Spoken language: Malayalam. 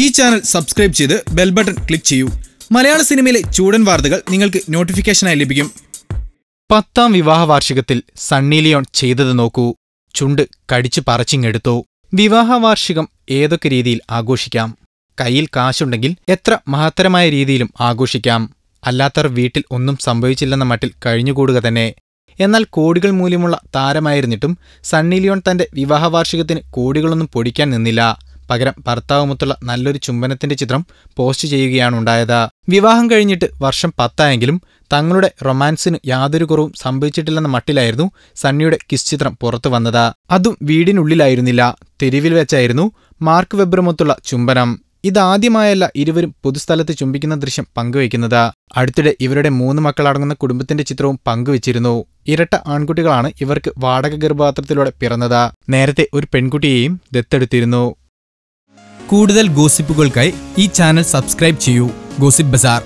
ഈ ചാനൽ സബ്സ്ക്രൈബ് ചെയ്ത് ബെൽ ബട്ടൺ ക്ലിക്ക് ചെയ്യൂ. മലയാള സിനിമയിലെ ചൂടൻ വാർത്തകൾ നിങ്ങൾക്ക് നോട്ടിഫിക്കേഷനായി ലഭിക്കും. 10ാം വിവാഹ വാർഷികത്തിൽ സണ്ണി ലിയോൺ ചെയ്തത് നോക്കൂ. ചുണ്ട് കടിച്ചു പറിച്ചിങ്ങെടുത്തു. വിവാഹ വാർഷികം ഏതൊക്കെ രീതിയിൽ ആഘോഷിക്കാം. കയ്യിൽ കാശുണ്ടെങ്കിൽ എത്ര മഹത്തരമായ രീതിയിലും ആഘോഷിക്കാം. അല്ലാത്തവർ വീട്ടിൽ ഒന്നും സംഭവിച്ചില്ലെന്ന മട്ടിൽ കഴിഞ്ഞുകൂടുക തന്നെ. എന്നാൽ കോടികൾ മൂല്യമുള്ള താരമായിരുന്നിട്ടും സണ്ണി ലിയോൺ തന്റെ വിവാഹ വാർഷികത്തിന് കോടികളൊന്നും പൊടിക്കാൻ നിന്നില്ല. പകരം ഭർത്താവുമൊത്തുള്ള നല്ലൊരു ചുംബനത്തിന്റെ ചിത്രം പോസ്റ്റ് ചെയ്യുകയാണുണ്ടായത്. വിവാഹം കഴിഞ്ഞിട്ട് വർഷം 10 ആയെങ്കിലും തങ്ങളുടെ റൊമാൻസിന് യാതൊരു കുറവും സംഭവിച്ചിട്ടില്ലെന്ന മട്ടിലായിരുന്നു സണ്ണിയുടെ കിസ് ചിത്രം പുറത്തു വന്നത്. അതും വീടിനുള്ളിലായിരുന്നില്ല, തെരുവിൽ വെച്ചായിരുന്നു മാർക്ക് വെബറുമൊത്തുള്ള ചുംബനം. ഇതാദ്യമായല്ല ഇരുവരും പൊതുസ്ഥലത്ത് ചുംബിക്കുന്ന ദൃശ്യം പങ്കുവയ്ക്കുന്നത്. അടുത്തിടെ ഇവരുടെ 3 മക്കളടങ്ങുന്ന കുടുംബത്തിന്റെ ചിത്രവും പങ്കുവച്ചിരുന്നു. ഇരട്ട ആൺകുട്ടികളാണ് ഇവർക്ക് വാടക ഗർഭപാത്രത്തിലൂടെ പിറന്നത്. നേരത്തെ ഒരു പെൺകുട്ടിയെയും ദത്തെടുത്തിരുന്നു. കൂടുതൽ ഗോസിപ്പുകൾക്കായി ഈ ചാനൽ സബ്സ്ക്രൈബ് ചെയ്യൂ. ഗോസിപ്പ് ബസാർ.